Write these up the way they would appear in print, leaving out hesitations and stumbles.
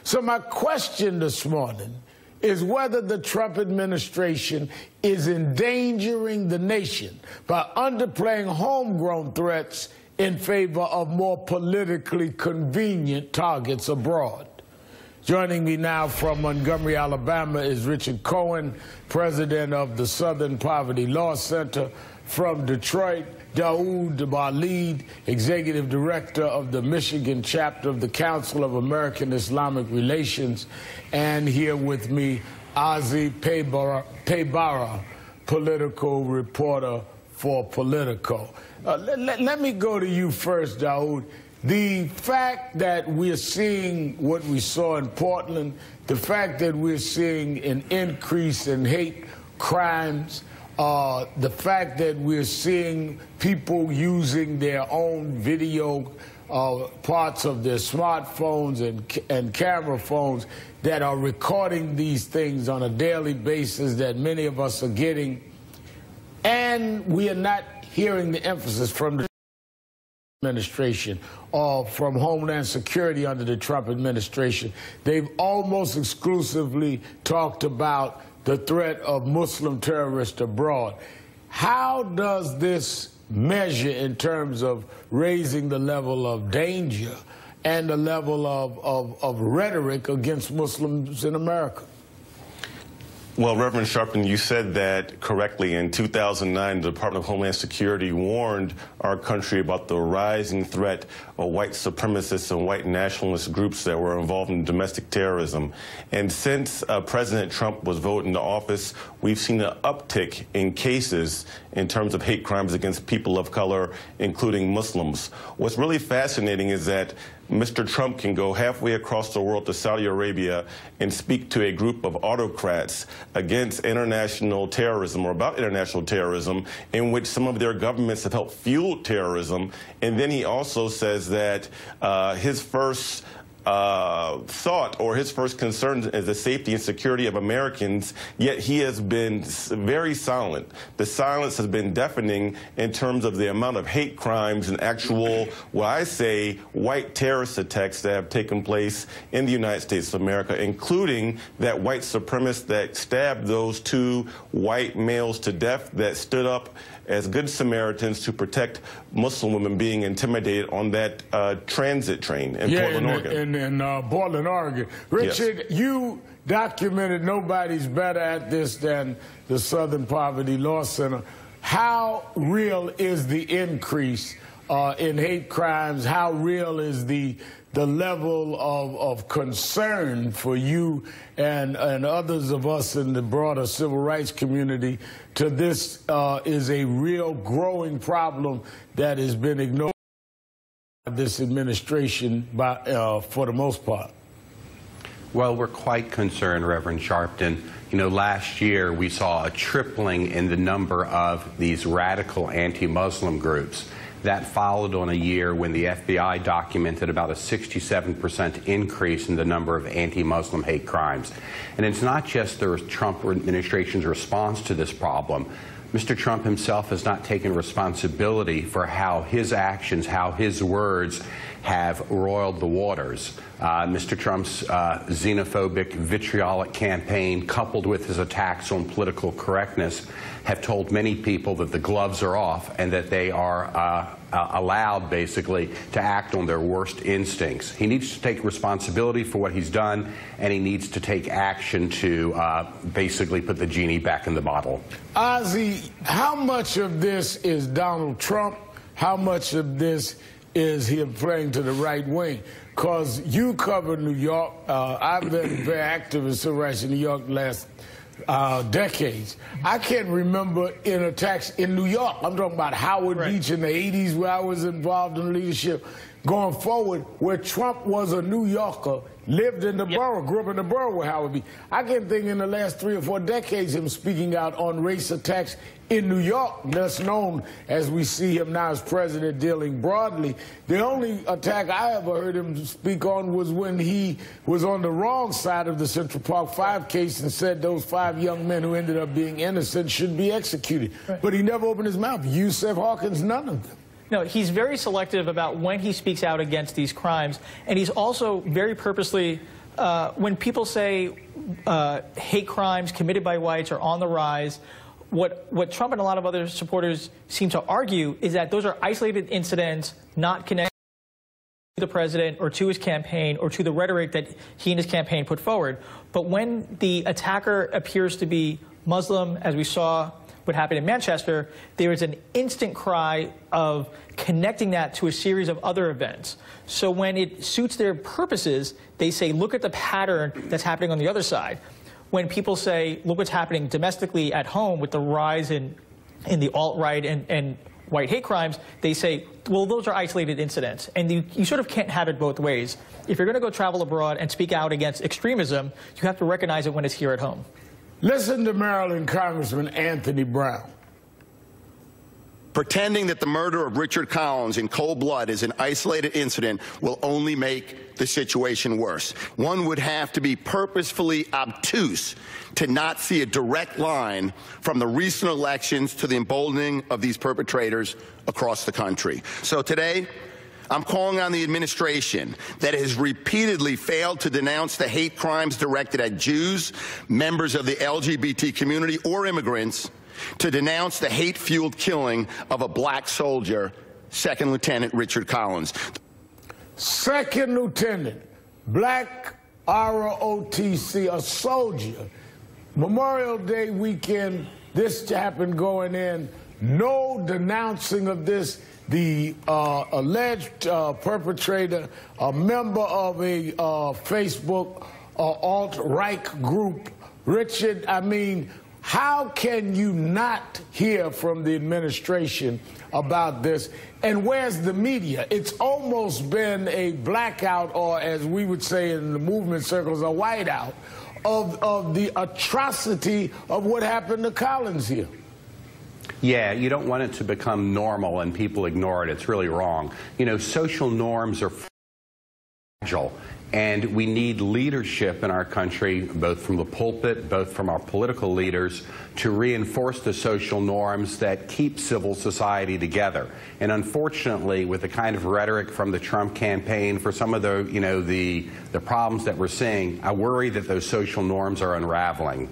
So my question this morning is whether the Trump administration is endangering the nation by underplaying homegrown threats in favor of more politically convenient targets abroad. Joining me now from Montgomery, Alabama is Richard Cohen, president of the Southern Poverty Law Center. From Detroit, Dawud, Walid, executive director of the Michigan chapter of the Council of American Islamic Relations. And here with me, Ozzy Peybara, political reporter for Politico. Let me go to you first, Dawud. The fact that we're seeing what we saw in Portland, the fact that we're seeing an increase in hate crimes, the fact that we're seeing people using their own video parts of their smartphones and camera phones that are recording these things on a daily basis that many of us are getting, and we are not hearing the emphasis from the administration or from Homeland Security under the Trump administration. They've almost exclusively talked about the threat of Muslim terrorists abroad. How does this measure in terms of raising the level of danger and the level of rhetoric against Muslims in America? Well, Reverend Sharpton, you said that correctly. In 2009, the Department of Homeland Security warned our country about the rising threat of white supremacists and white nationalist groups that were involved in domestic terrorism. And since President Trump was voted into office, we've seen an uptick in cases in terms of hate crimes against people of color, including Muslims. What's really fascinating is that Mr. Trump can go halfway across the world to Saudi Arabia and speak to a group of autocrats against international terrorism or about international terrorism, in which some of their governments have helped fuel terrorism. And then he also says that his first thought or his first concern is the safety and security of Americans, yet he has been very silent. The silence has been deafening in terms of the amount of hate crimes and actual, what I say, white terrorist attacks that have taken place in the United States of America, including that white supremacist that stabbed those two white males to death that stood up as good Samaritans to protect Muslim women being intimidated on that transit train in Portland, Oregon. In Portland, Oregon. Richard, yes. You documented, nobody's better at this than the Southern Poverty Law Center. How real is the increase in hate crimes? How real is the level of concern for you and others of us in the broader civil rights community to this is a real growing problem that has been ignored by this administration for the most part? Well, we're quite concerned, Reverend Sharpton. You know, last year we saw a tripling in the number of these radical anti-Muslim groups. That followed on a year when the FBI documented about a 67% increase in the number of anti-Muslim hate crimes. And it's not just the Trump administration's response to this problem. Mr. Trump himself has not taken responsibility for how his actions, how his words have roiled the waters. Mr. Trump's xenophobic, vitriolic campaign, coupled with his attacks on political correctness, have told many people that the gloves are off and that they are allowed, basically, to act on their worst instincts. He needs to take responsibility for what he's done, and he needs to take action to basically put the genie back in the bottle. Ozzy, how much of this is Donald Trump? How much of this is him playing to the right wing? Because you cover New York. I've been very active in civil rights in New York the last decades. I can't remember in attacks in New York. I'm talking about Howard Beach in the 80s where I was involved in leadership. Going forward, where Trump was a New Yorker, lived in the borough, grew up in the borough with Howard Beach. I can think in the last 3 or 4 decades him speaking out on race attacks in New York, that's known as we see him now as president dealing broadly. The only attack I ever heard him speak on was when he was on the wrong side of the Central Park 5 case and said those 5 young men who ended up being innocent should be executed. But he never opened his mouth. Yusef Hawkins, none of them. No, he's very selective about when he speaks out against these crimes, and he's also very purposely when people say hate crimes committed by whites are on the rise, what Trump and a lot of other supporters seem to argue is that those are isolated incidents, not connected to the president or to his campaign or to the rhetoric that he and his campaign put forward. But when the attacker appears to be Muslim, as we saw what happened in Manchester, there is an instant cry of connecting that to a series of other events. So when it suits their purposes, they say, look at the pattern that's happening on the other side. When people say, look what's happening domestically at home with the rise in the alt-right and white hate crimes, they say, well, those are isolated incidents. And you sort of can't have it both ways. If you're going to go travel abroad and speak out against extremism, you have to recognize it when it's here at home. Listen to Maryland Congressman Anthony Brown. Pretending that the murder of Richard Collins in cold blood is an isolated incident will only make the situation worse. One would have to be purposefully obtuse to not see a direct line from the recent elections to the emboldening of these perpetrators across the country. So today, I'm calling on the administration that has repeatedly failed to denounce the hate crimes directed at Jews, members of the LGBT community, or immigrants, to denounce the hate-fueled killing of a black soldier, Second Lieutenant Richard Collins. Second Lieutenant, black ROTC, a soldier. Memorial Day weekend, this happened going in. No denouncing of this. The alleged perpetrator, a member of a Facebook alt-right group, Richard, I mean, how can you not hear from the administration about this? And where's the media? It's almost been a blackout, or as we would say in the movement circles, a whiteout of the atrocity of what happened to Collins here. Yeah, you don't want it to become normal and people ignore it. It's really wrong. You know, social norms are fragile, and we need leadership in our country, both from the pulpit, both from our political leaders, to reinforce the social norms that keep civil society together. And unfortunately, with the kind of rhetoric from the Trump campaign, for some of the, you know, the problems that we're seeing, I worry that those social norms are unraveling.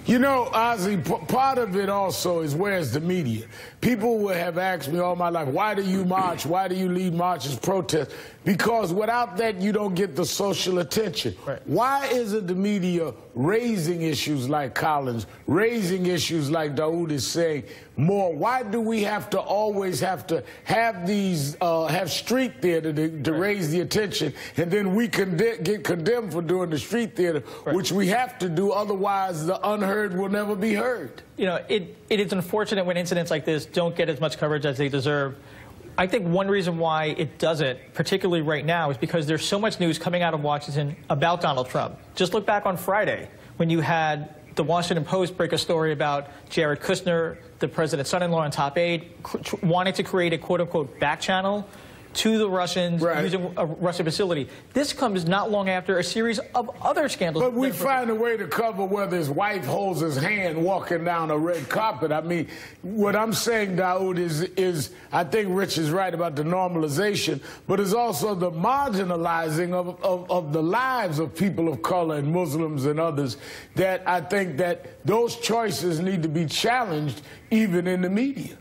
You know, Ozzy, part of it also is where's the media? People would have asked me all my life, why do you march? Why do you lead marches, protests? Because without that, you don't get the social attention. Right. Why isn't the media raising issues like Collins, raising issues like Dawud is saying more? Why do we have to always have these, have street theater to raise the attention, and then we get condemned for doing the street theater, right, which we have to do, otherwise the unheard will never be heard? You know, it is unfortunate when incidents like this don't get as much coverage as they deserve. I think one reason why it doesn't, particularly right now, is because there's so much news coming out of Washington about Donald Trump. Just look back on Friday when you had the Washington Post break a story about Jared Kushner, the president's son-in-law and top aide, wanting to create a quote-unquote back channel to the Russians, right, using a Russian facility. This comes not long after a series of other scandals. But we find a way to cover whether his wife holds his hand walking down a red carpet. I mean, what I'm saying, Dawud, is I think Rich is right about the normalization, but it's also the marginalizing of the lives of people of color and Muslims and others, that I think that those choices need to be challenged even in the media.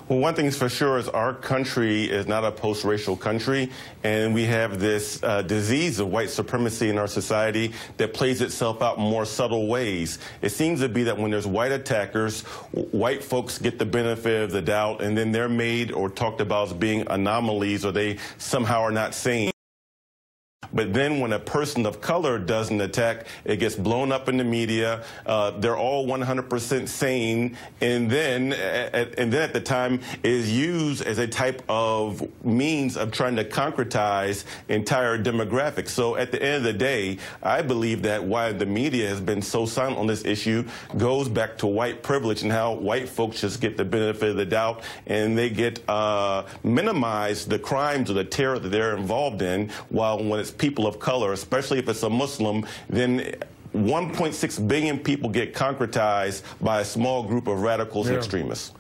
Well, one thing is for sure is our country is not a post-racial country, and we have this disease of white supremacy in our society that plays itself out in more subtle ways. It seems to be that when there's white attackers, white folks get the benefit of the doubt, and then they're made or talked about as being anomalies, or they somehow are not sane. But then when a person of color does an attack, it gets blown up in the media. They're all 100% sane. And then at the time is used as a type of means of trying to concretize entire demographics. So at the end of the day, I believe that why the media has been so silent on this issue goes back to white privilege and how white folks just get the benefit of the doubt, and they get minimize the crimes or the terror that they're involved in, while when it's people of color, especially if it's a Muslim, then 1.6 billion people get concretized by a small group of radicals and extremists.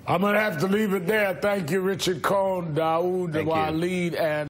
I'm going to have to leave it there. Thank you, Richard Cohn, Dawud, Walid, and